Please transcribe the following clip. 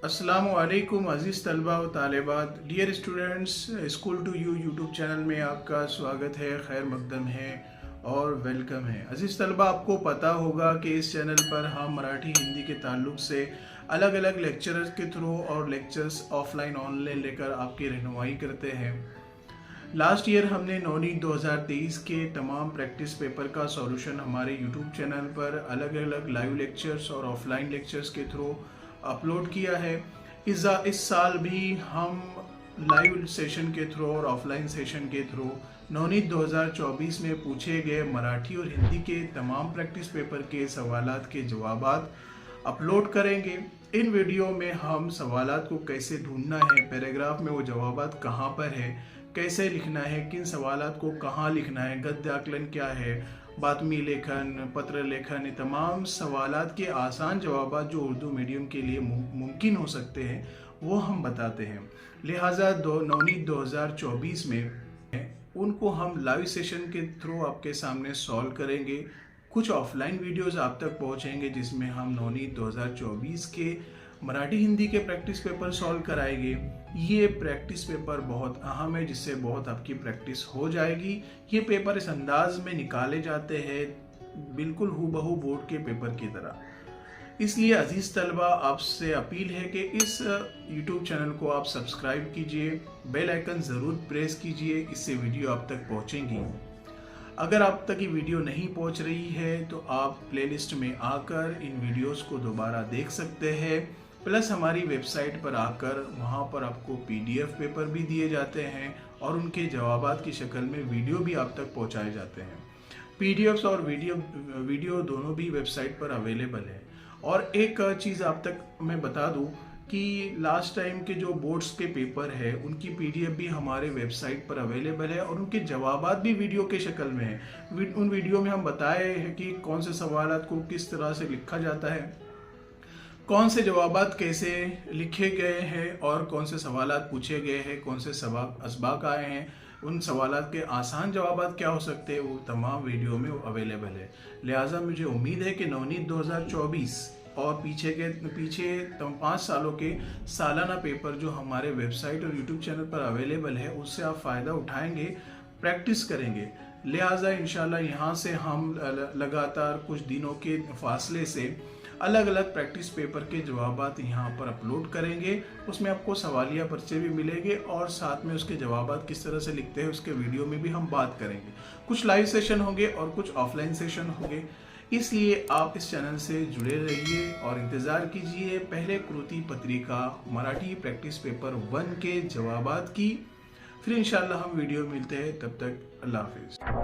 अस्सलामुअलैकुम अज़ीज़ तलबा व तालिबात, dear students, school to you YouTube channel में आपका स्वागत है, खैर मकदम है और वेलकम है। अज़ीज़ तलबा, आपको पता होगा कि इस चैनल पर हम मराठी हिंदी के ताल्लुक़ से अलग अलग लेक्चरर्स के थ्रू और लेक्चर्स ऑफलाइन ऑनलाइन लेकर आपकी रहनुमाई करते हैं। लास्ट ईयर हमने नौनीत 2023 के तमाम प्रैक्टिस पेपर का सॉल्यूशन हमारे यूट्यूब चैनल पर अलग अलग लाइव लेक्चर्स और ऑफलाइन लेक्चर्स के थ्रू अपलोड किया है। इस साल भी हम लाइव सेशन के थ्रू और ऑफलाइन सेशन के थ्रू नौनीत 2024 में पूछे गए मराठी और हिंदी के तमाम प्रैक्टिस पेपर के सवालात के जवाबात अपलोड करेंगे। इन वीडियो में हम सवालात को कैसे ढूंढना है, पैराग्राफ में वो जवाबात कहाँ पर है, कैसे लिखना है, किन सवालात को कहाँ लिखना है, गद्य आकलन क्या है, बातमी लेखन, पत्र लेखन, ये तमाम सवालात के आसान जवाबात जो उर्दू मीडियम के लिए मुमकिन हो सकते हैं वो हम बताते हैं। लिहाजा नौनीत 2024 में उनको हम लाइव सेशन के थ्रू आपके सामने सॉल्व करेंगे। कुछ ऑफलाइन वीडियोस आप तक पहुंचेंगे जिसमें हम नौनीत 2024 के मराठी हिंदी के प्रैक्टिस पेपर सॉल्व कराएंगे। ये प्रैक्टिस पेपर बहुत अहम है जिससे बहुत आपकी प्रैक्टिस हो जाएगी। ये पेपर इस अंदाज में निकाले जाते हैं बिल्कुल हूबहू बोर्ड के पेपर की तरह। इसलिए अजीज तलबा, आपसे अपील है कि इस यूट्यूब चैनल को आप सब्सक्राइब कीजिए, बेल आइकन ज़रूर प्रेस कीजिए, इससे वीडियो आप तक पहुँचेंगी। अगर आप तक ये वीडियो नहीं पहुँच रही है तो आप प्लेलिस्ट में आकर इन वीडियोस को दोबारा देख सकते हैं। प्लस हमारी वेबसाइट पर आकर वहाँ पर आपको PDF पेपर भी दिए जाते हैं और उनके जवाबात की शक्ल में वीडियो भी आप तक पहुँचाए जाते हैं। PDFs और वीडियो दोनों भी वेबसाइट पर अवेलेबल है। और एक चीज़ आप तक मैं बता दूं कि लास्ट टाइम के जो बोर्ड्स के पेपर है उनकी PDF भी हमारे वेबसाइट पर अवेलेबल है और उनके जवाबात भी वीडियो के शक्ल में है। उन वीडियो में हम बताए हैं कि कौन से सवालात को किस तरह से लिखा जाता है, कौन से जवाबात कैसे लिखे गए हैं और कौन से सवालात पूछे गए हैं, कौन से असबाक आए हैं, उन सवालात के आसान जवाबात क्या हो सकते हैं, वो तमाम वीडियो में अवेलेबल है। लिहाजा मुझे उम्मीद है कि नौनीत 2024 और पीछे 5 सालों के सालाना पेपर जो हमारे वेबसाइट और यूट्यूब चैनल पर अवेलेबल है उससे आप फ़ायदा उठाएंगे, प्रैक्टिस करेंगे। लिहाजा इंशाल्लाह यहाँ से हम लगातार कुछ दिनों के फासले से अलग अलग प्रैक्टिस पेपर के जवाबात यहाँ पर अपलोड करेंगे। उसमें आपको सवालिया पर्चे भी मिलेंगे और साथ में उसके जवाबात किस तरह से लिखते हैं उसके वीडियो में भी हम बात करेंगे। कुछ लाइव सेशन होंगे और कुछ ऑफलाइन सेशन होंगे। इसलिए आप इस चैनल से जुड़े रहिए और इंतज़ार कीजिए पहले कृति पत्रिका मराठी प्रैक्टिस पेपर 1 के जवाबात की। फिर इंशाल्लाह हम वीडियो मिलते हैं, तब तक अल्लाह हाफिज़।